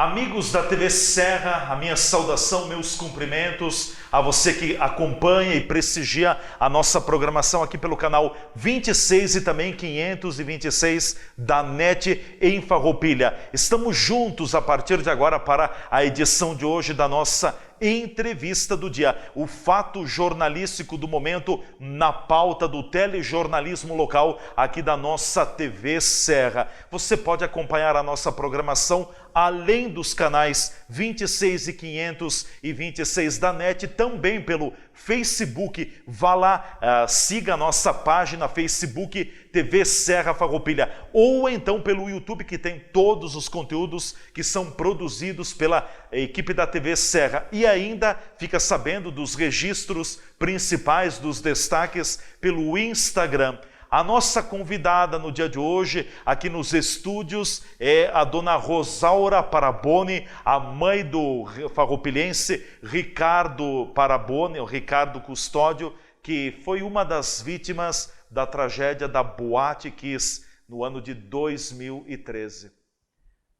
Amigos da TV Serra, a minha saudação, meus cumprimentos a você que acompanha e prestigia a nossa programação aqui pelo canal 26 e também 526 da NET em Farroupilha. Estamos juntos a partir de agora para a edição de hoje da nossa entrevista do dia, o fato jornalístico do momento na pauta do telejornalismo local aqui da nossa TV Serra. Você pode acompanhar a nossa programação além dos canais 26 e 526 da NET, também pelo Facebook. Vá lá, siga a nossa página Facebook TV Serra Farroupilha, ou então pelo YouTube, que tem todos os conteúdos que são produzidos pela equipe da TV Serra. E ainda fica sabendo dos registros principais, dos destaques pelo Instagram. A nossa convidada no dia de hoje, aqui nos estúdios, é a dona Rosaura Paraboni, a mãe do farroupilhense Ricardo Paraboni, o Ricardo Custódio, que foi uma das vítimas da tragédia da Boate Kiss no ano de 2013.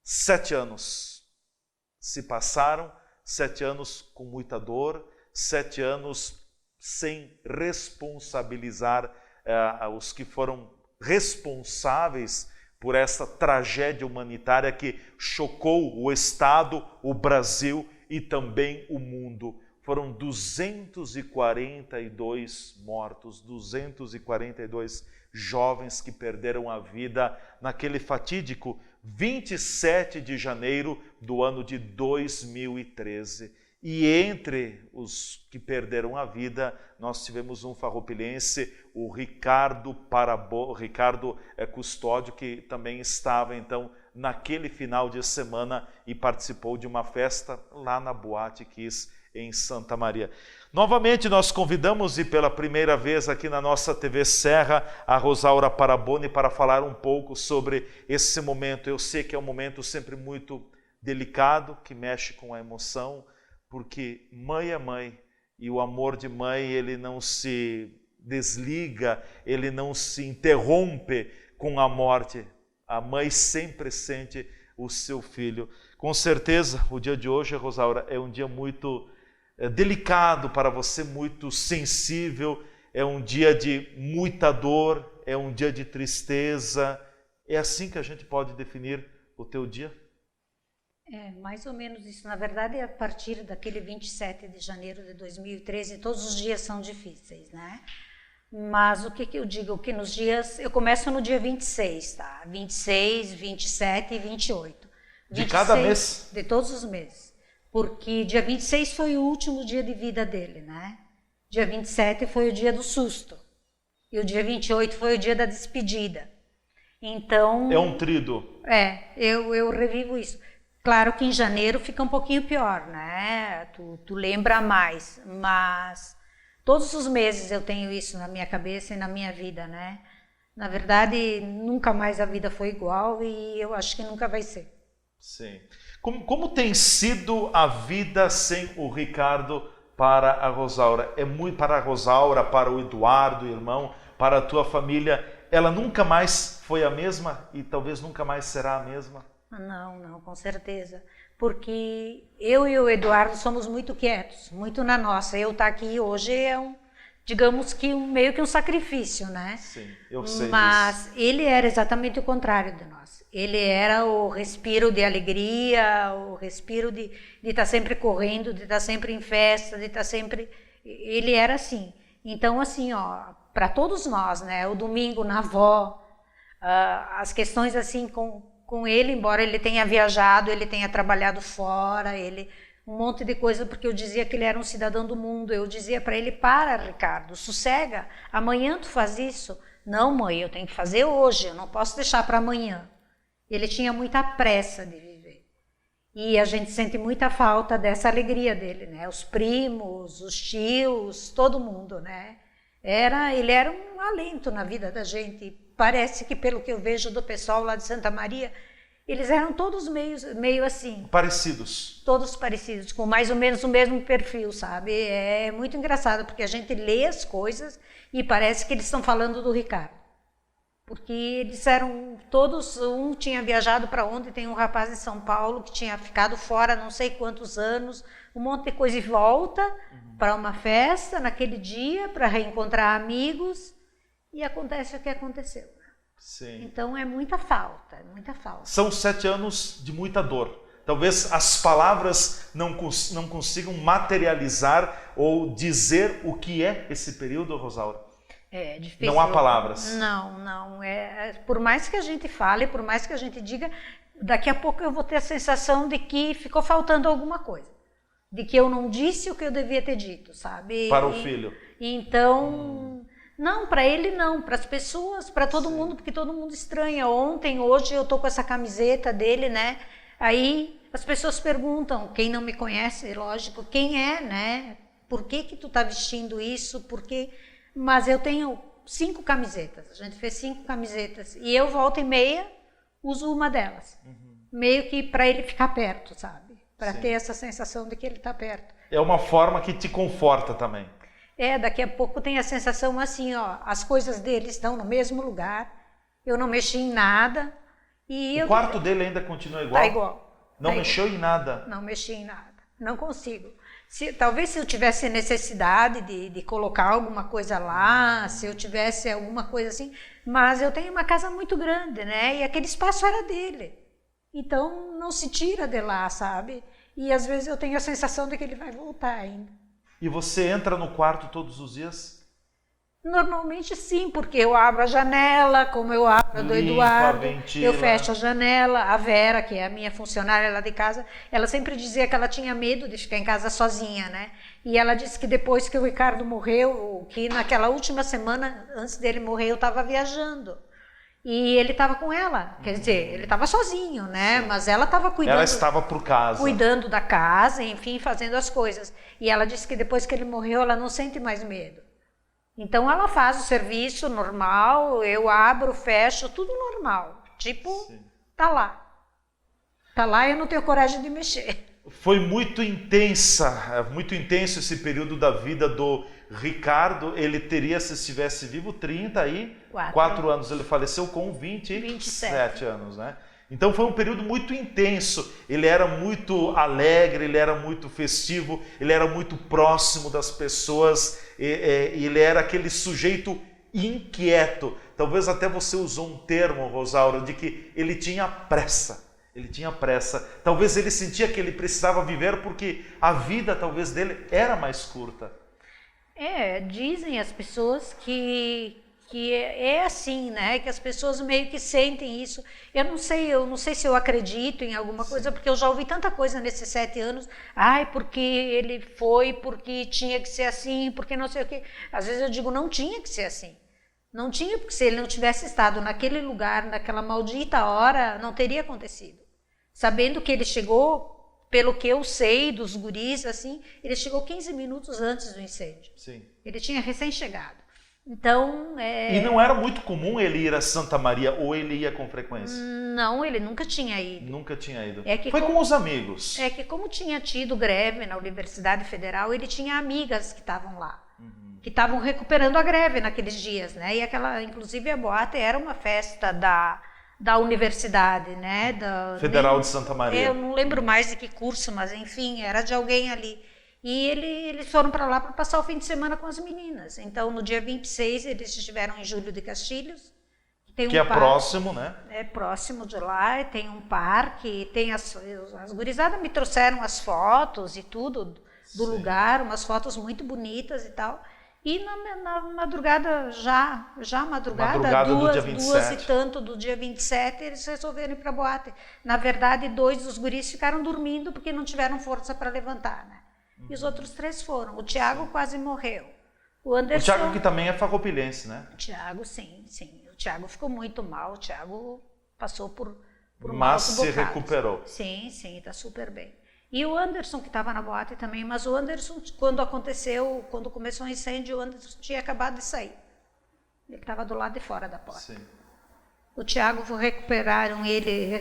7 anos se passaram, 7 anos com muita dor, 7 anos sem responsabilizar os que foram responsáveis por essa tragédia humanitária que chocou o Estado, o Brasil e também o mundo. Foram 242 mortos, 242 jovens que perderam a vida naquele fatídico 27 de janeiro do ano de 2013. E entre os que perderam a vida, nós tivemos um farroupilhense, o Ricardo Custódio, que também estava então naquele final de semana e participou de uma festa lá na Boate Kiss em Santa Maria. Novamente nós convidamos, e pela primeira vez aqui na nossa TV Serra, a Rosaura Paraboni para falar um pouco sobre esse momento. Eu sei que é um momento sempre muito delicado, que mexe com a emoção, porque mãe é mãe, e o amor de mãe ele não se desliga, ele não se interrompe com a morte. A mãe sempre sente o seu filho. Com certeza, o dia de hoje, Rosaura, é um dia muito delicado para você, muito sensível, é um dia de muita dor, é um dia de tristeza. É assim que a gente pode definir o teu dia? É, mais ou menos isso. Na verdade, a partir daquele 27 de janeiro de 2013, todos os dias são difíceis, né? Mas o que eu digo? Que nos dias... Eu começo no dia 26, tá? 26, 27 e 28. De cada mês? De todos os meses. Porque dia 26 foi o último dia de vida dele, né? Dia 27 foi o dia do susto. E o dia 28 foi o dia da despedida. Então... É um tríduo. Eu revivo isso. Claro que em janeiro fica um pouquinho pior, né? Tu lembra mais, mas todos os meses eu tenho isso na minha cabeça e na minha vida, né? Na verdade, nunca mais a vida foi igual e eu acho que nunca vai ser. Sim. Como tem sido a vida sem o Ricardo para a Rosaura? É muito para a Rosaura, para o Eduardo, irmão, para a tua família. Ela nunca mais foi a mesma e talvez nunca mais será a mesma? Não, com certeza. Porque eu e o Eduardo somos muito quietos, muito na nossa. Eu estar aqui hoje é digamos que meio que um sacrifício, né? Sim, eu sei Mas disso. ele era exatamente o contrário de nós. Ele era o respiro de alegria, o respiro de estar sempre correndo, de estar sempre em festa, de estar sempre... Ele era assim. Então, assim, ó, para todos nós, né? O domingo na avó, as questões assim com ele, embora ele tenha viajado, ele tenha trabalhado fora, um monte de coisa, porque eu dizia que ele era um cidadão do mundo. Eu dizia para ele: para, Ricardo, sossega, amanhã tu faz isso. Não, mãe, eu tenho que fazer hoje, eu não posso deixar para amanhã. Ele tinha muita pressa de viver. E a gente sente muita falta dessa alegria dele, né? Os primos, os tios, todo mundo, né? Ele era um alento na vida da gente. Parece que, pelo que eu vejo do pessoal lá de Santa Maria, eles eram todos meio assim. Parecidos. Todos parecidos, com mais ou menos o mesmo perfil, sabe? É muito engraçado, porque a gente lê as coisas e parece que eles estão falando do Ricardo. Porque eles eram todos, um tinha viajado para onde, tem um rapaz em São Paulo que tinha ficado fora não sei quantos anos, um monte de coisa, e volta para uma festa naquele dia, para reencontrar amigos, e acontece o que aconteceu. Sim. Então é muita falta, é muita falta. São 7 anos de muita dor. Talvez as palavras não consigam materializar ou dizer o que é esse período, Rosaura. É difícil. Não há palavras. Não. Por mais que a gente fale, por mais que a gente diga, daqui a pouco eu vou ter a sensação de que ficou faltando alguma coisa. De que eu não disse o que eu devia ter dito, sabe? Para o filho. Então, não, para ele não, para as pessoas, para todo mundo, porque todo mundo estranha. Ontem, hoje eu tô com essa camiseta dele, né? Aí as pessoas perguntam, quem não me conhece, lógico, quem é, né? Por que tu tá vestindo isso? Por quê? Mas eu tenho 5 camisetas, a gente fez 5 camisetas, e eu volta e meia uso uma delas, meio que para ele ficar perto, sabe? Para ter essa sensação de que ele está perto. É uma forma que te conforta também. Daqui a pouco tem a sensação assim, ó, as coisas dele estão no mesmo lugar, eu não mexi em nada. E o quarto dele ainda continua igual? Tá igual. Não mexeu em nada? Não mexi em nada, não consigo. Talvez se eu tivesse necessidade de colocar alguma coisa lá, se eu tivesse alguma coisa assim, mas eu tenho uma casa muito grande, né? E aquele espaço era dele. Então não se tira de lá, sabe? E às vezes eu tenho a sensação de que ele vai voltar ainda. E você entra no quarto todos os dias? Normalmente sim, porque eu abro a janela, como eu abro a do Eduardo, eu fecho a janela. A Vera, que é a minha funcionária lá de casa, ela sempre dizia que ela tinha medo de ficar em casa sozinha, né? E ela disse que depois que o Ricardo morreu, que naquela última semana antes dele morrer, eu estava viajando. E ele estava com ela, quer dizer, ele estava sozinho, né? Sim. Mas ela estava cuidando. Ela estava por casa. Cuidando da casa, enfim, fazendo as coisas. E ela disse que depois que ele morreu, ela não sente mais medo. Então ela faz o serviço normal, eu abro, fecho, tudo normal. Tipo, sim, tá lá. Tá lá e eu não tenho coragem de mexer. Foi muito intenso esse período da vida do Ricardo. Ele teria, se estivesse vivo, 34 anos. Ele faleceu com 27 anos, né? Então foi um período muito intenso. Ele era muito alegre, ele era muito festivo, ele era muito próximo das pessoas, ele era aquele sujeito inquieto. Talvez até você usou um termo, Rosaura, de que ele tinha pressa. Ele tinha pressa. Talvez ele sentia que ele precisava viver porque a vida talvez dele era mais curta. Dizem as pessoas que é assim, né? Que as pessoas meio que sentem isso. Eu não sei se eu acredito em alguma coisa, porque eu já ouvi tanta coisa nesses 7 anos. Porque ele foi, porque tinha que ser assim, porque não sei o quê. Às vezes eu digo, não tinha que ser assim. Não tinha, porque se ele não tivesse estado naquele lugar, naquela maldita hora, não teria acontecido. Sabendo que ele chegou, pelo que eu sei dos guris, assim, ele chegou 15 minutos antes do incêndio. Sim. Ele tinha recém-chegado. Então, E não era muito comum ele ir a Santa Maria, ou ele ia com frequência? Não, ele nunca tinha ido. Nunca tinha ido. Foi com os amigos. Que como tinha tido greve na Universidade Federal, ele tinha amigas que estavam lá, que estavam recuperando a greve naqueles dias, né? E inclusive a boate era uma festa da universidade, né? Federal de Santa Maria. Eu não lembro mais de que curso, mas enfim, era de alguém ali. E eles foram para lá para passar o fim de semana com as meninas. Então, no dia 26, eles estiveram em Júlio de Castilhos. Que é próximo, né? É próximo de lá, tem um parque, tem as gurizadas me trouxeram as fotos e tudo do lugar, umas fotos muito bonitas e tal. E na madrugada, já madrugada do dia 27. 2 e tanto do dia 27, eles resolveram ir para a boate. Na verdade, 2 dos guris ficaram dormindo porque não tiveram força para levantar, né? E os outros 3 foram. O Tiago quase morreu. O Anderson... O Tiago que também é farroupilhense, né? O Tiago, sim. O Tiago ficou muito mal. O Tiago passou por mas se recuperou. Sim, está super bem. E o Anderson, que estava na boate também, mas o Anderson, quando começou o incêndio, o Anderson tinha acabado de sair. Ele estava do lado de fora da porta. Sim. O Tiago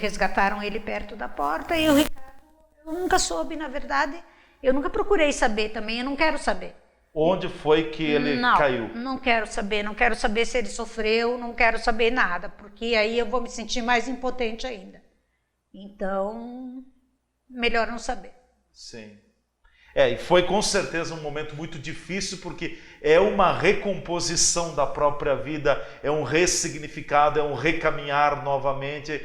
resgataram ele perto da porta, e o Ricardo, eu nunca soube, na verdade, eu nunca procurei saber também, eu não quero saber. Onde foi que ele caiu? Não quero saber se ele sofreu, não quero saber nada, porque aí eu vou me sentir mais impotente ainda. Então, melhor não saber. Sim. E foi com certeza um momento muito difícil, porque é uma recomposição da própria vida, é um ressignificado, é um recaminhar novamente.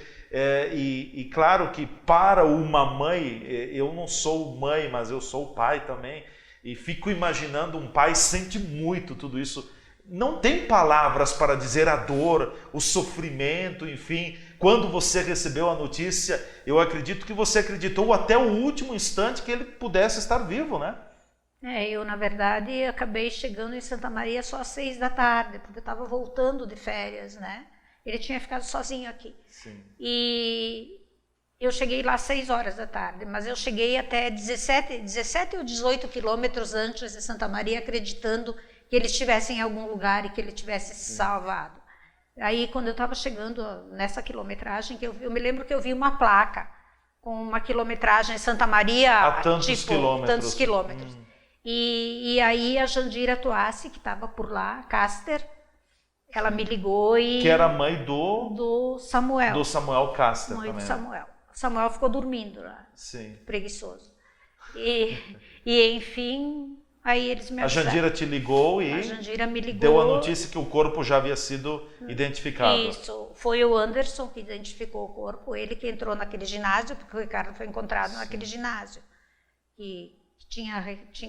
E claro que para uma mãe, eu não sou mãe, mas eu sou pai também, e fico imaginando um pai sente muito tudo isso. Não tem palavras para dizer a dor, o sofrimento, enfim. Quando você recebeu a notícia, eu acredito que você acreditou até o último instante que ele pudesse estar vivo, né? Eu, na verdade, acabei chegando em Santa Maria só às 6 da tarde, porque eu estava voltando de férias, né? Ele tinha ficado sozinho aqui. Sim. E eu cheguei lá às 6 horas da tarde, mas eu cheguei até 17 ou 18 quilômetros antes de Santa Maria, acreditando que ele estivesse em algum lugar e que ele tivesse se salvado. Aí, quando eu estava chegando nessa quilometragem, eu me lembro que eu vi uma placa com uma quilometragem Santa Maria, a tantos quilômetros. E aí a Jandira Toassi, que estava por lá, Caster, ela me ligou e... Que era mãe do Samuel. Do Samuel Caster mãe também. Do Samuel. Samuel ficou dormindo lá. Sim. Preguiçoso. E enfim... Aí eles me avisaram. A Jandira te ligou e a Jandira me ligou, deu a notícia que o corpo já havia sido identificado. Isso, foi o Anderson que identificou o corpo, ele que entrou naquele ginásio, porque o Ricardo foi encontrado naquele ginásio. E tinha,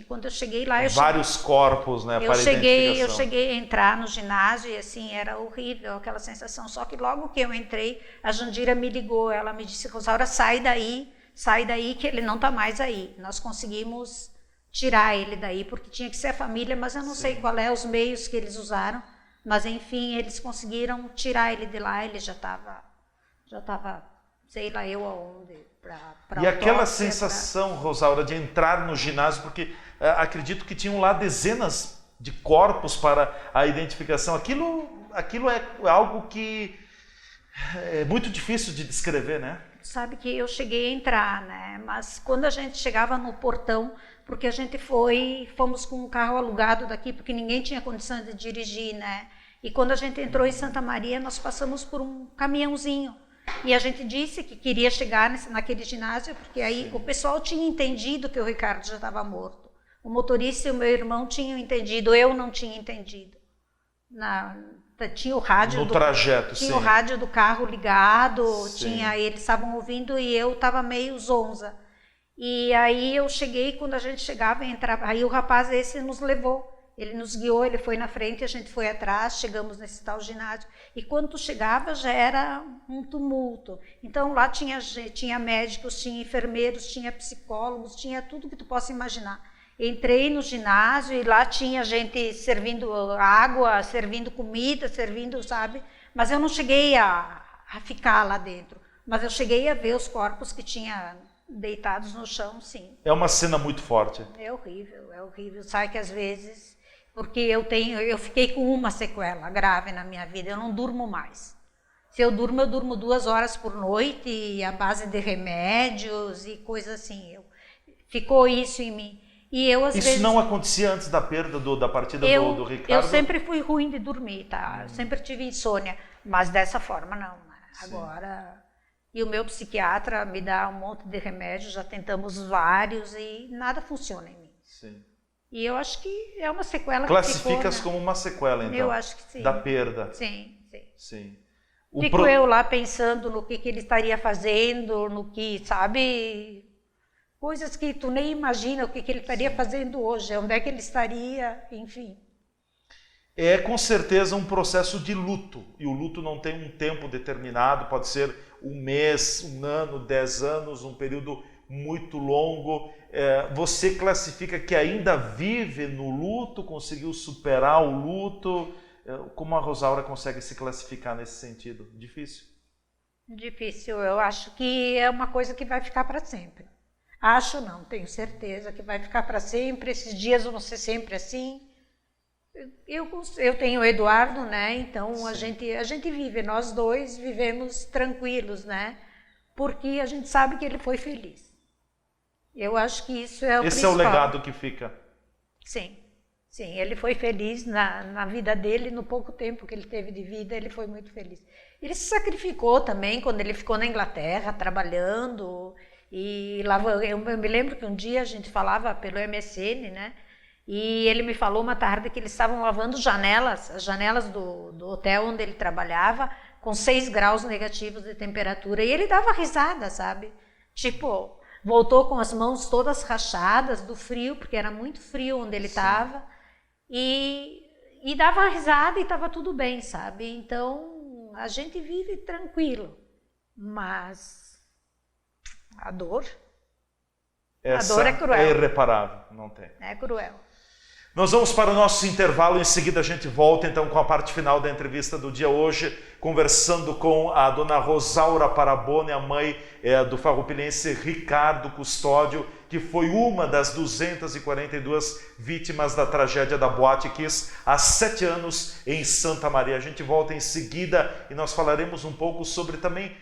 quando eu cheguei lá... Vários corpos, né, para identificação. Eu cheguei a entrar no ginásio e assim, era horrível aquela sensação. Só que logo que eu entrei, a Jandira me ligou, ela me disse, Rosaura, sai daí que ele não está mais aí. Nós conseguimos... tirar ele daí, porque tinha que ser a família, mas eu não sei qual é os meios que eles usaram, mas enfim, eles conseguiram tirar ele de lá, ele já estava, sei lá eu aonde, para E aquela sensação, Rosaura, de entrar no ginásio, porque acredito que tinham lá dezenas de corpos para a identificação, aquilo é algo que é muito difícil de descrever, né? Sabe que eu cheguei a entrar, né? Mas quando a gente chegava no portão, porque a gente fomos com um carro alugado daqui, porque ninguém tinha condição de dirigir, né? E quando a gente entrou em Santa Maria, nós passamos por um caminhãozinho. E a gente disse que queria chegar naquele ginásio, porque aí o pessoal tinha entendido que o Ricardo já estava morto. O motorista e o meu irmão tinham entendido, eu não tinha entendido. Tinha o rádio no trajeto, tinha o rádio do carro ligado, eles estavam ouvindo e eu estava meio zonza. E aí eu cheguei, quando a gente chegava e entrava, aí o rapaz esse nos levou, ele nos guiou, ele foi na frente, a gente foi atrás, chegamos nesse tal ginásio. E quando tu chegava já era um tumulto. Então lá tinha médicos, tinha enfermeiros, tinha psicólogos, tinha tudo que tu possa imaginar. Entrei no ginásio e lá tinha gente servindo água, servindo comida, sabe? Mas eu não cheguei a ficar lá dentro. Mas eu cheguei a ver os corpos que tinha deitados no chão, sim. É uma cena muito forte. É horrível. Sabe que às vezes... Porque eu fiquei com uma sequela grave na minha vida, eu não durmo mais. Se eu durmo 2 horas por noite, e à base de remédios e coisas assim. Ficou isso em mim. E eu, às vezes... Isso não acontecia antes da perda da partida do Ricardo? Eu sempre fui ruim de dormir, tá? Eu sempre tive insônia, mas dessa forma não. Né? Agora... E o meu psiquiatra me dá um monte de remédios, já tentamos vários e nada funciona em mim. Sim. E eu acho que é uma sequela Classificas que ficou, como uma sequela, então? Eu acho que sim. Da perda? Sim. Fico eu lá pensando no que ele estaria fazendo, no que, sabe... Coisas que tu nem imagina o que ele estaria fazendo hoje, onde é que ele estaria, enfim. É com certeza um processo de luto, e o luto não tem um tempo determinado, pode ser 1 mês, 1 ano, 10 anos, um período muito longo. Você classifica que ainda vive no luto, conseguiu superar o luto? Como a Rosaura consegue se classificar nesse sentido? Difícil? Difícil, eu acho que é uma coisa que vai ficar para sempre. Acho não, tenho certeza que vai ficar para sempre, esses dias vão ser sempre assim. Eu tenho o Eduardo, né? Então a gente vive, nós dois vivemos tranquilos, né? Porque a gente sabe que ele foi feliz. Eu acho que isso é o principal. Esse é o legado que fica. Sim. Sim, ele foi feliz na vida dele, no pouco tempo que ele teve de vida, ele foi muito feliz. Ele se sacrificou também quando ele ficou na Inglaterra, trabalhando, e eu me lembro que um dia a gente falava pelo MSN, né? E ele me falou uma tarde que eles estavam lavando as janelas do hotel onde ele trabalhava, com 6 graus negativos de temperatura, e ele dava risada, sabe? Tipo, voltou com as mãos todas rachadas do frio, porque era muito frio onde ele estava, e dava risada e estava tudo bem, sabe? Então, a gente vive tranquilo, mas a dor é cruel. É irreparável, não tem. É cruel. Nós vamos para o nosso intervalo, em seguida a gente volta então com a parte final da entrevista do dia hoje, conversando com a dona Rosaura Paraboni, a mãe do farroupilhense Ricardo Custódio, que foi uma das 242 vítimas da tragédia da Boate Kiss há 7 anos em Santa Maria. A gente volta em seguida e nós falaremos um pouco sobre também...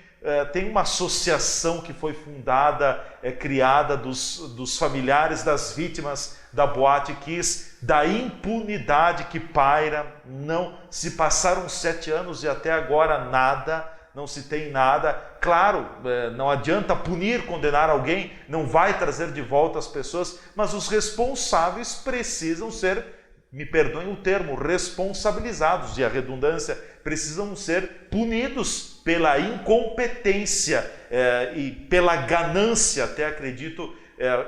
tem uma associação que foi fundada, criada dos familiares das vítimas da Boate Kiss, da impunidade que paira. Não se passaram 7 anos e até agora nada, não se tem nada. Claro, não adianta punir, condenar alguém, não vai trazer de volta as pessoas, mas os responsáveis precisam ser, me perdoem o termo, responsabilizados, e a redundância, precisam ser punidos pela incompetência e pela ganância, até acredito,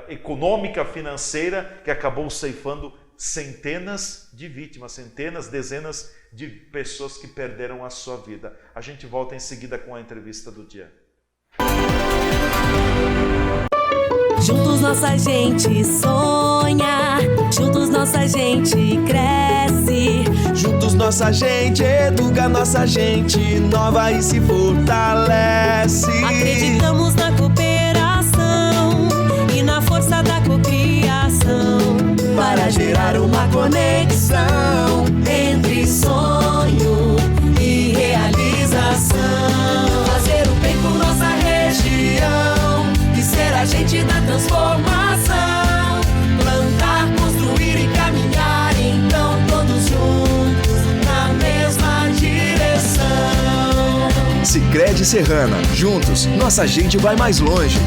econômica, financeira, que acabou ceifando centenas de vítimas, centenas, dezenas de pessoas que perderam a sua vida. A gente volta em seguida com a entrevista do dia. Juntos nossa gente sonha, juntos nossa gente cresce. Juntos nossa gente educa, nossa gente nova e se fortalece. Acreditamos na cooperação e na força da cocriação, para gerar uma conexão entre sonho e realização. Fazer o bem por nossa região e ser agente da transformação. Plantar, construir e caminhar, então todos juntos na mesma direção. Sicredi Serrana, juntos nossa gente vai mais longe.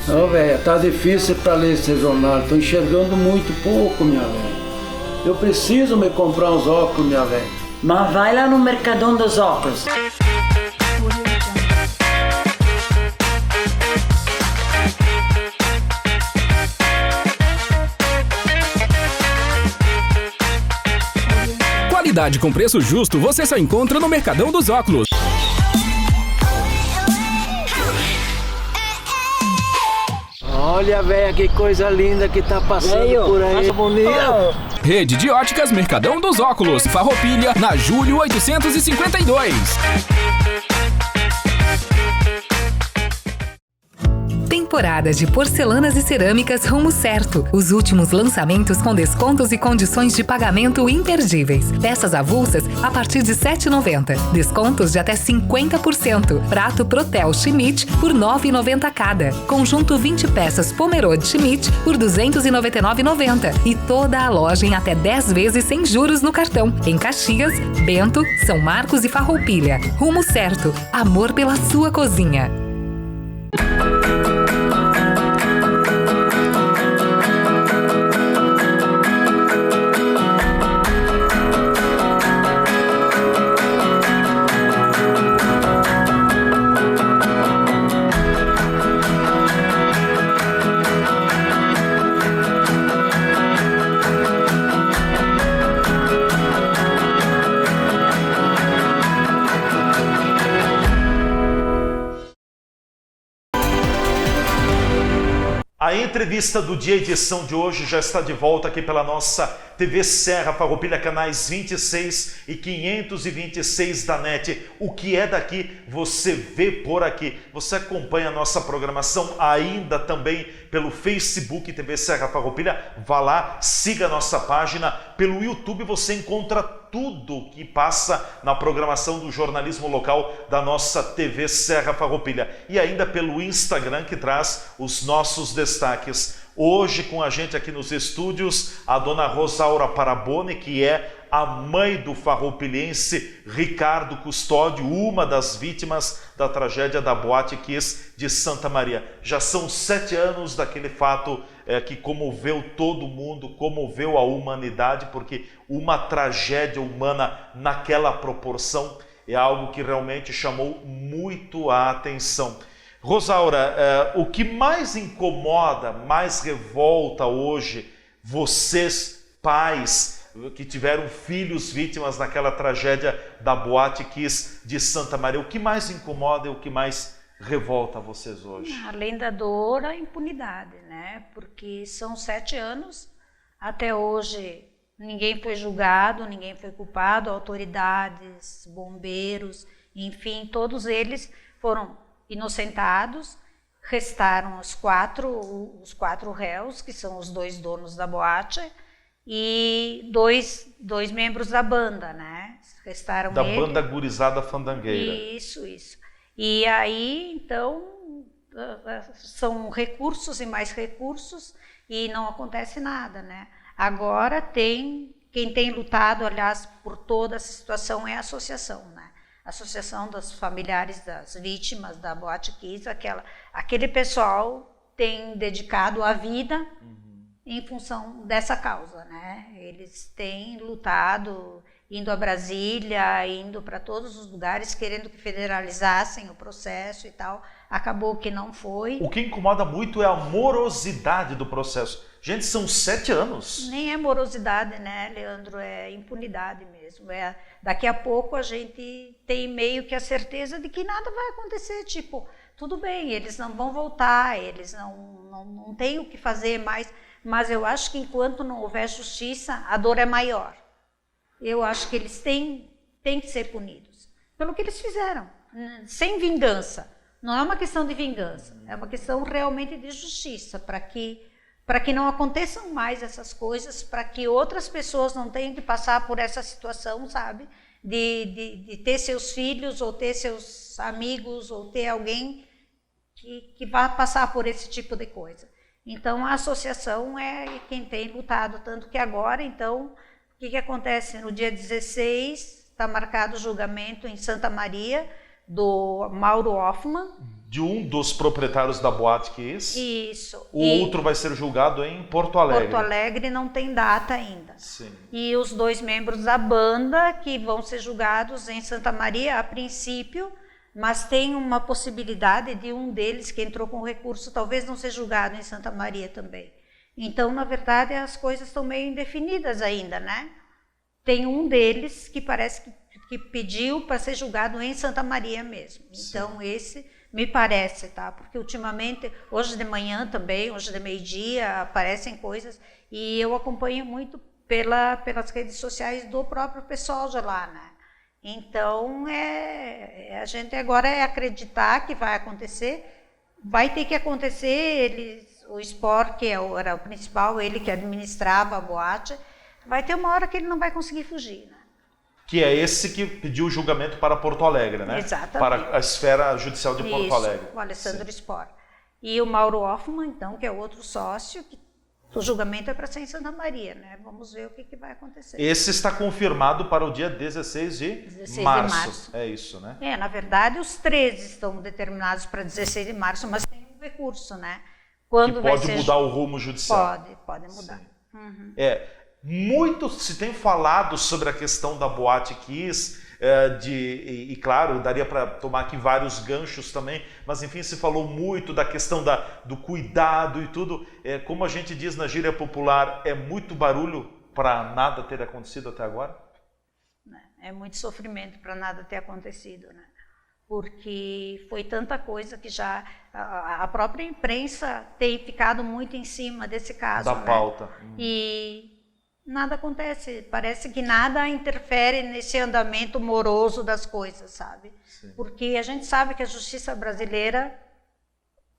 Ô, velho, tá difícil pra ler esse jornal, tô enxergando muito pouco, minha velha. Eu preciso me comprar uns óculos, minha velha. Mas vai lá no Mercadão dos Óculos. Qualidade com preço justo você só encontra no Mercadão dos Óculos. Olha, velho, que coisa linda que tá passando por aí. Nossa, bonita. Rede de Óticas Mercadão dos Óculos, Farroupilha, na Júlio 852. Temporada de porcelanas e cerâmicas Rumo Certo. Os últimos lançamentos com descontos e condições de pagamento imperdíveis. Peças avulsas a partir de R$ 7,90. Descontos de até 50%. Prato Protel Schmidt por R$ 9,90 cada. Conjunto 20 peças Pomerode Schmidt por R$ 299,90. E toda a loja em até 10 vezes sem juros no cartão. Em Caxias, Bento, São Marcos e Farroupilha. Rumo Certo. Amor pela sua cozinha. A entrevista do dia, edição de hoje, já está de volta aqui pela nossa TV Serra Farroupilha, canais 26 e 526 da NET. O que é daqui, você vê por aqui. Você acompanha a nossa programação ainda também pelo Facebook TV Serra Farroupilha. Vá lá, siga a nossa página. Pelo YouTube você encontra tudo que passa na programação do jornalismo local da nossa TV Serra Farroupilha. E ainda pelo Instagram, que traz os nossos destaques. Hoje com a gente aqui nos estúdios, a dona Rosaura Paraboni, que é a mãe do farroupilhense Ricardo Custódio, uma das vítimas da tragédia da Boate Kiss de Santa Maria. Já são 7 anos daquele fato que comoveu todo mundo, comoveu a humanidade, porque uma tragédia humana naquela proporção é algo que realmente chamou muito a atenção. Rosaura, o que mais incomoda, mais revolta hoje vocês, pais, que tiveram filhos vítimas naquela tragédia da Boate Kiss de Santa Maria, o que mais incomoda e o que mais revolta vocês hoje? Além da dor, a impunidade, né? Porque são 7 anos, até hoje ninguém foi julgado, ninguém foi culpado, autoridades, bombeiros, enfim, todos eles foram inocentados. Restaram os quatro réus, que são os 2 donos da boate, e dois membros da banda, né? Restaram da banda Gurizada Fandangueira. Isso. E aí, então, são recursos e mais recursos e não acontece nada, né? Agora quem tem lutado, aliás, por toda essa situação é a associação, né? A Associação dos Familiares das Vítimas da Boate Kiss, aquele pessoal tem dedicado a vida em função dessa causa, né? Eles têm lutado, indo a Brasília, indo para todos os lugares, querendo que federalizassem o processo e tal. Acabou que não foi. O que incomoda muito é a morosidade do processo. Gente, são 7 anos. Nem é morosidade, né, Leandro? É impunidade mesmo. Daqui a pouco a gente tem meio que a certeza de que nada vai acontecer. Tipo, tudo bem, eles não vão voltar, eles não têm o que fazer mais. Mas eu acho que enquanto não houver justiça, a dor é maior. Eu acho que eles têm que ser punidos pelo que eles fizeram, sem vingança. Não é uma questão de vingança, é uma questão realmente de justiça, para que não aconteçam mais essas coisas, para que outras pessoas não tenham que passar por essa situação, sabe? De ter seus filhos, ou ter seus amigos, ou ter alguém que vá passar por esse tipo de coisa. Então, a associação é quem tem lutado, tanto que agora, então, o que acontece? No dia 16, está marcado o julgamento em Santa Maria, do Mauro Hoffman. De um dos proprietários da Boate Kiss. Isso. O outro vai ser julgado em Porto Alegre. Porto Alegre não tem data ainda. Sim. E os 2 membros da banda, que vão ser julgados em Santa Maria, a princípio, mas tem uma possibilidade de um deles que entrou com recurso talvez não ser julgado em Santa Maria também. Então, na verdade, as coisas estão meio indefinidas ainda, né? Tem um deles que parece que pediu para ser julgado em Santa Maria mesmo. Então, sim, esse me parece, tá? Porque ultimamente, hoje de manhã também, hoje de meio-dia, aparecem coisas e eu acompanho muito pelas redes sociais do próprio pessoal de lá, né? Então, a gente agora é acreditar que vai acontecer, vai ter que acontecer, o Spor, que era o principal, ele que administrava a boate, vai ter uma hora que ele não vai conseguir fugir, né? Que é esse que pediu o julgamento para Porto Alegre, né? Exatamente. Para a esfera judicial de Porto Alegre. O Alessandro Spor. E o Mauro Hoffman, então, que é outro sócio, que o julgamento é para ser em Santa Maria, né? Vamos ver o que vai acontecer. Esse está confirmado para o dia 16 de março. É isso, né? Na verdade, os 13 estão determinados para 16 de março, mas tem um recurso, né? Quando que pode mudar o rumo judicial. Pode mudar. Uhum. Muito se tem falado sobre a questão da Boate Kiss, e claro, daria para tomar aqui vários ganchos também, mas enfim, se falou muito da questão do cuidado e tudo. Como a gente diz na gíria popular, é muito barulho para nada ter acontecido até agora? É muito sofrimento para nada ter acontecido, né? Porque foi tanta coisa que já a própria imprensa tem ficado muito em cima desse caso. Da pauta. E nada acontece, parece que nada interfere nesse andamento moroso das coisas, sabe? Sim. Porque a gente sabe que a justiça brasileira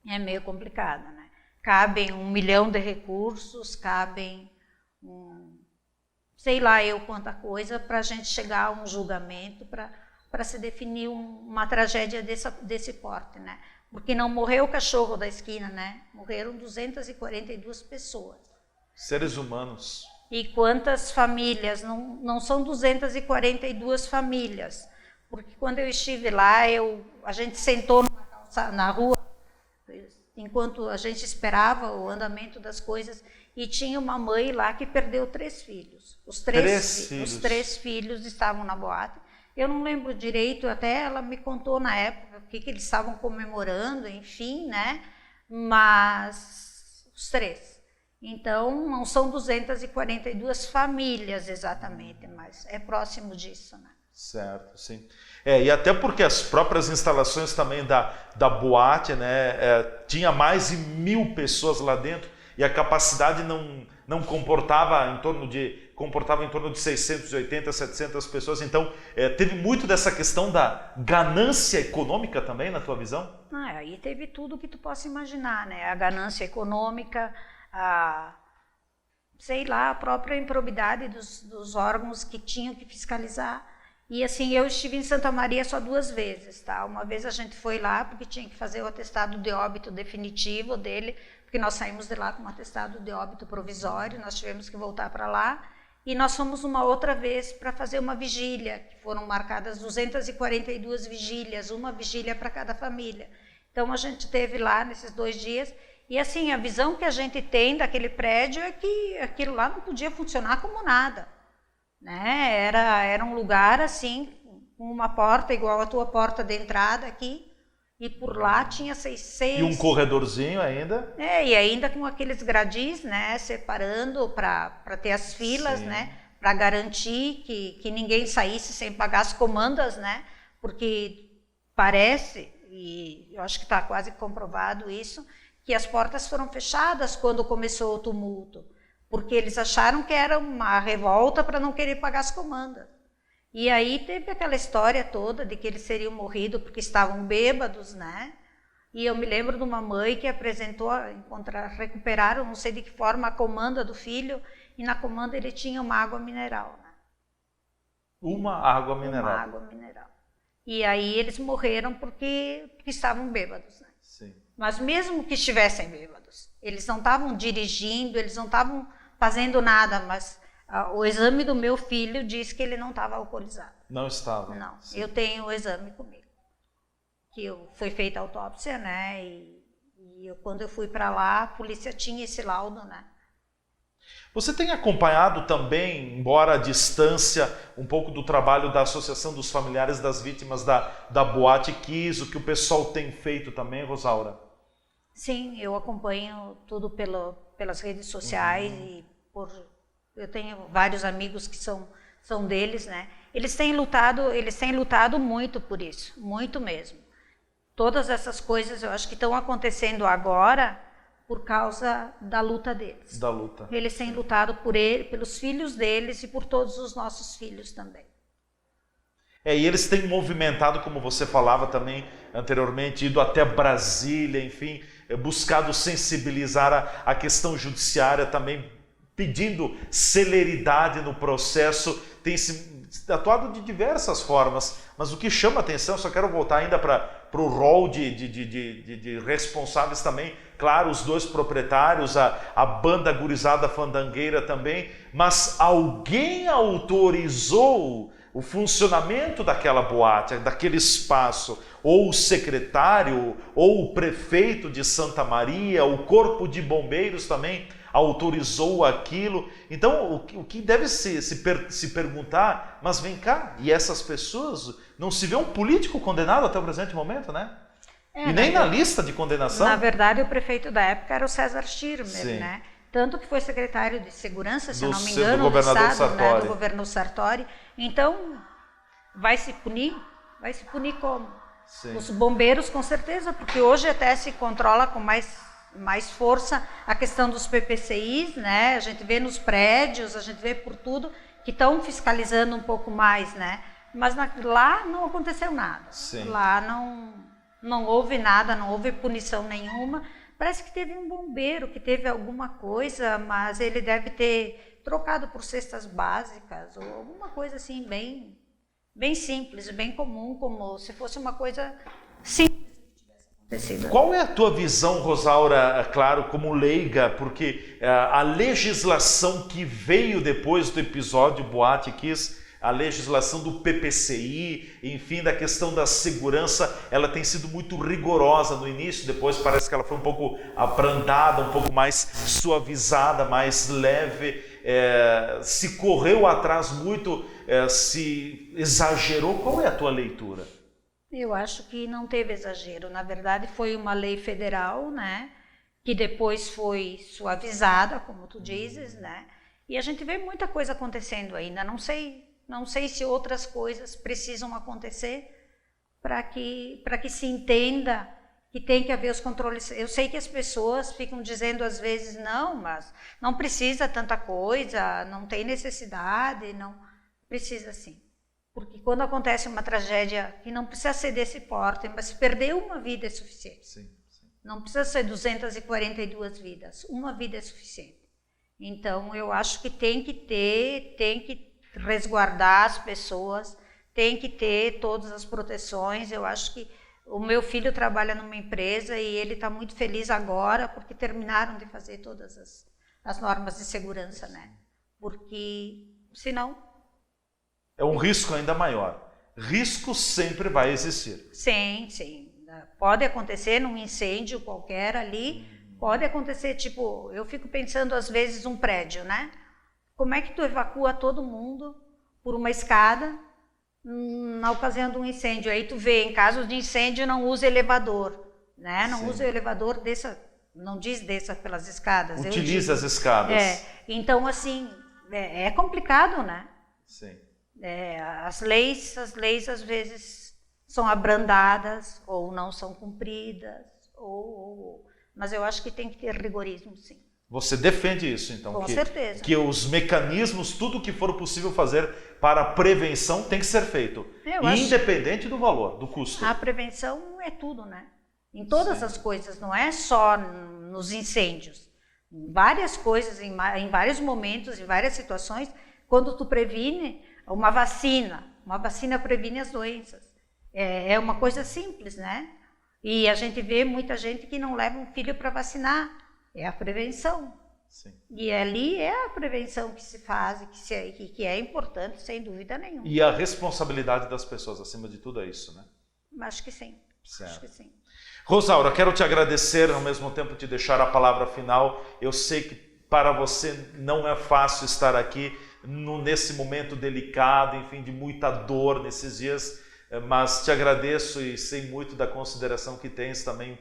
é meio complicada, né? Cabem 1 milhão de recursos, cabem sei lá eu quanta coisa para a gente chegar a um julgamento, para se definir uma tragédia desse porte, né? Porque não morreu o cachorro da esquina, né? Morreram 242 pessoas. Seres humanos. E quantas famílias? Não são 242 famílias. Porque quando eu estive lá, a gente sentou na rua, enquanto a gente esperava o andamento das coisas, e tinha uma mãe lá que perdeu 3 filhos. Os três filhos estavam na boate. Eu não lembro direito, até ela me contou na época o que eles estavam comemorando, enfim, né? Mas os 3. Então, não são 242 famílias exatamente, mas é próximo disso, né? Certo, sim. E até porque as próprias instalações também da boate, né, tinha mais de 1.000 pessoas lá dentro e a capacidade não comportava em torno de 680, 700 pessoas. Então, teve muito dessa questão da ganância econômica também, na tua visão? Aí teve tudo que tu possa imaginar, né? A ganância econômica, a própria improbidade dos órgãos que tinham que fiscalizar. E assim, eu estive em Santa Maria só 2 vezes, tá? Uma vez a gente foi lá porque tinha que fazer o atestado de óbito definitivo dele, porque nós saímos de lá com um atestado de óbito provisório, nós tivemos que voltar para lá. E nós fomos uma outra vez para fazer uma vigília, que foram marcadas 242 vigílias, uma vigília para cada família. Então a gente teve lá nesses 2 dias, e assim, a visão que a gente tem daquele prédio é que aquilo lá não podia funcionar como nada. Né? Era um lugar assim, com uma porta igual a tua porta de entrada aqui, e por lá tinha 6... E um corredorzinho ainda? E ainda com aqueles gradis, né, separando para ter as filas, sim, né, para garantir que ninguém saísse sem pagar as comandas, né, porque parece, e eu acho que está quase comprovado isso, que as portas foram fechadas quando começou o tumulto, porque eles acharam que era uma revolta para não querer pagar as comandas. E aí teve aquela história toda de que eles seriam morrido porque estavam bêbados, né? E eu me lembro de uma mãe que apresentou, recuperaram, não sei de que forma, a comanda do filho, e na comanda ele tinha uma água mineral. Né? Uma água mineral. Uma água mineral. E aí eles morreram porque estavam bêbados, né? Sim. Mas mesmo que estivessem bêbados, eles não estavam dirigindo, eles não estavam fazendo nada, mas o exame do meu filho diz que ele não estava alcoolizado. Não estava? Não, sim. Eu tenho o exame comigo. Que foi feita a autópsia, né, quando eu fui para lá, a polícia tinha esse laudo, né. Você tem acompanhado também, embora à distância, um pouco do trabalho da Associação dos Familiares das Vítimas da Boate Kiss, o que o pessoal tem feito também, Rosaura? Sim, eu acompanho tudo pelas redes sociais e eu tenho vários amigos que são deles, né? Eles têm lutado muito por isso, muito mesmo. Todas essas coisas eu acho que estão acontecendo agora por causa da luta deles. Da luta. Eles têm lutado pelos filhos deles e por todos os nossos filhos também. E eles têm movimentado, como você falava também anteriormente, ido até Brasília, enfim, buscado sensibilizar a questão judiciária também, pedindo celeridade no processo, tem se atuado de diversas formas, mas o que chama atenção, só quero voltar ainda para o rol de responsáveis também, claro, os 2 proprietários, a banda gurizada fandangueira também, mas alguém autorizou o funcionamento daquela boate, daquele espaço, ou o secretário, ou o prefeito de Santa Maria, o corpo de bombeiros também autorizou aquilo. Então, o que deve se perguntar, mas vem cá, e essas pessoas, não se vê um político condenado até o presente momento, né? E nem na lista de condenação. Na verdade, o prefeito da época era o César Schirmer, sim, né? Tanto que foi secretário de Segurança, se eu não me do engano, governador Estado, Sartori. Né, do governo Sartori. Então, vai se punir? Vai se punir como? Sim. Os bombeiros, com certeza, porque hoje até se controla com mais força a questão dos PPCIs, né? A gente vê nos prédios, a gente vê por tudo, que estão fiscalizando um pouco mais, né? Mas lá não aconteceu nada. Sim. Lá não houve nada, não houve punição nenhuma. Parece que teve um bombeiro que teve alguma coisa, mas ele deve ter trocado por cestas básicas ou alguma coisa assim bem simples, bem comum, como se fosse uma coisa simples. Qual é a tua visão, Rosaura, claro, como leiga, porque a legislação que veio depois do episódio Boate Kiss, a legislação do PPCI, enfim, da questão da segurança, ela tem sido muito rigorosa no início, depois parece que ela foi um pouco abrandada, um pouco mais suavizada, mais leve, se correu atrás muito, se exagerou. Qual é a tua leitura? Eu acho que não teve exagero. Na verdade, foi uma lei federal, né, que depois foi suavizada, como tu dizes, né, e a gente vê muita coisa acontecendo ainda. Não sei se outras coisas precisam acontecer para que se entenda que tem que haver os controles. Eu sei que as pessoas ficam dizendo às vezes, não, mas não precisa tanta coisa, não tem necessidade, não precisa sim. Porque quando acontece uma tragédia que não precisa ser desse porte, mas se perder uma vida é suficiente. Sim. Não precisa ser 242 vidas, uma vida é suficiente. Então eu acho que tem que resguardar as pessoas, tem que ter todas as proteções. Eu acho que o meu filho trabalha numa empresa e ele está muito feliz agora porque terminaram de fazer todas as normas de segurança, né? Porque senão... É um risco ainda maior. Risco sempre vai existir. Sim. Pode acontecer num incêndio qualquer ali, pode acontecer, tipo, eu fico pensando às vezes um prédio, né? Como é que tu evacua todo mundo por uma escada na ocasião de um incêndio? Aí tu vê, em casos de incêndio, não usa elevador, né? Não usa o elevador, não desça pelas escadas. Utiliza as escadas. Então, assim, é complicado, né? Sim. As leis às vezes são abrandadas ou não são cumpridas, mas eu acho que tem que ter rigorismo, sim. Você defende isso, então? Com certeza. Que os mecanismos, tudo que for possível fazer para a prevenção tem que ser feito, independente do valor, do custo. A prevenção é tudo, né? Em todas as coisas, não é só nos incêndios. Em várias coisas, em vários momentos, em várias situações, quando tu previne, uma vacina previne as doenças. É uma coisa simples, né? E a gente vê muita gente que não leva um filho para vacinar. É a prevenção. Sim. E ali é a prevenção que se faz, que é importante, sem dúvida nenhuma. E a responsabilidade das pessoas, acima de tudo, é isso, né? Acho que sim. Certo. Acho que sim. Rosaura, quero te agradecer, ao mesmo tempo te deixar a palavra final. Eu sei que para você não é fácil estar aqui nesse momento delicado, enfim, de muita dor nesses dias, mas te agradeço e sei muito da consideração que tens também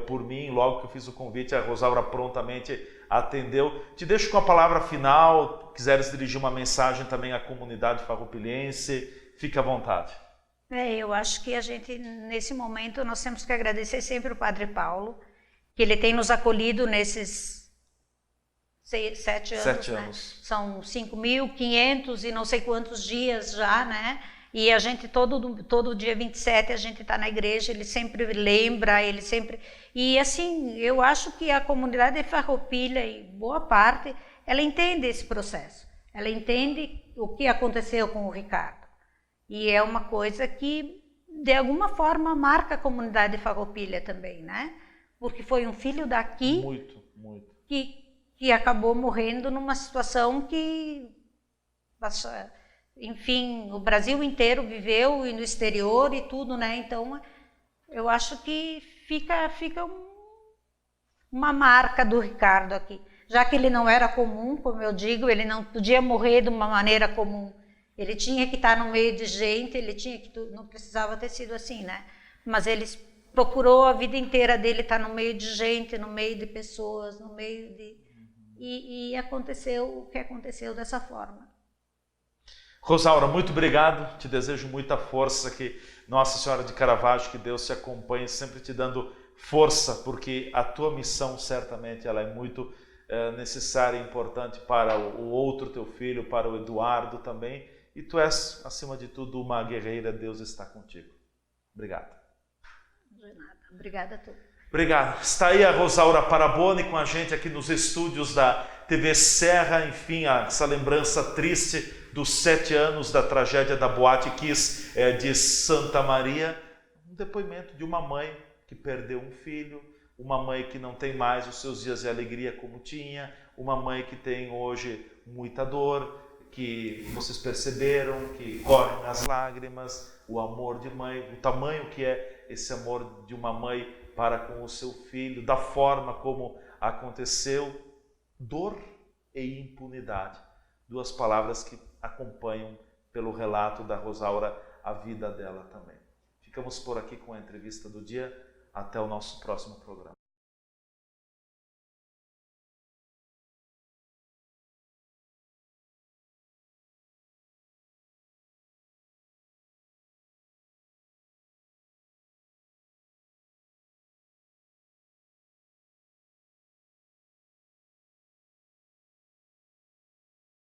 por mim. Logo que eu fiz o convite, a Rosaura prontamente atendeu. Te deixo com a palavra final, quiseres dirigir uma mensagem também à comunidade farroupilhense, fique à vontade. Eu acho que a gente, nesse momento, nós temos que agradecer sempre o Padre Paulo, que ele tem nos acolhido nesses 7 anos. 7 né? anos. São 5.500 e não sei quantos dias já, né? E a gente, todo dia 27, a gente está na igreja, ele sempre lembra, ele sempre... E assim, eu acho que a comunidade de Farroupilha, e boa parte, ela entende esse processo. Ela entende o que aconteceu com o Ricardo. E é uma coisa que, de alguma forma, marca a comunidade de Farroupilha também, né? Porque foi um filho daqui... Muito. Que acabou morrendo numa situação que... Enfim, o Brasil inteiro viveu e no exterior e tudo, né? Então, eu acho que fica uma marca do Ricardo aqui. Já que ele não era comum, como eu digo, ele não podia morrer de uma maneira comum. Ele tinha que estar no meio de gente, não precisava ter sido assim, né? Mas ele procurou a vida inteira dele estar no meio de gente, no meio de pessoas, no meio de... E aconteceu o que aconteceu dessa forma. Rosaura, muito obrigado, te desejo muita força, que Nossa Senhora de Caravaggio, que Deus te acompanhe, sempre te dando força, porque a tua missão certamente ela é muito necessária e importante para o outro teu filho, para o Eduardo também, e tu és, acima de tudo, uma guerreira, Deus está contigo. Obrigado. De nada, obrigada a tu. Obrigado. Está aí a Rosaura Paraboni com a gente aqui nos estúdios da TV Serra, enfim, essa lembrança triste dos 7 anos da tragédia da Boate Kiss de Santa Maria. Um depoimento de uma mãe que perdeu um filho, uma mãe que não tem mais os seus dias de alegria como tinha, uma mãe que tem hoje muita dor, que vocês perceberam, que correm as lágrimas, o amor de mãe, o tamanho que é esse amor de uma mãe para com o seu filho, da forma como aconteceu, dor e impunidade. Duas palavras que acompanham pelo relato da Rosaura a vida dela também. Ficamos por aqui com a entrevista do dia. Até o nosso próximo programa.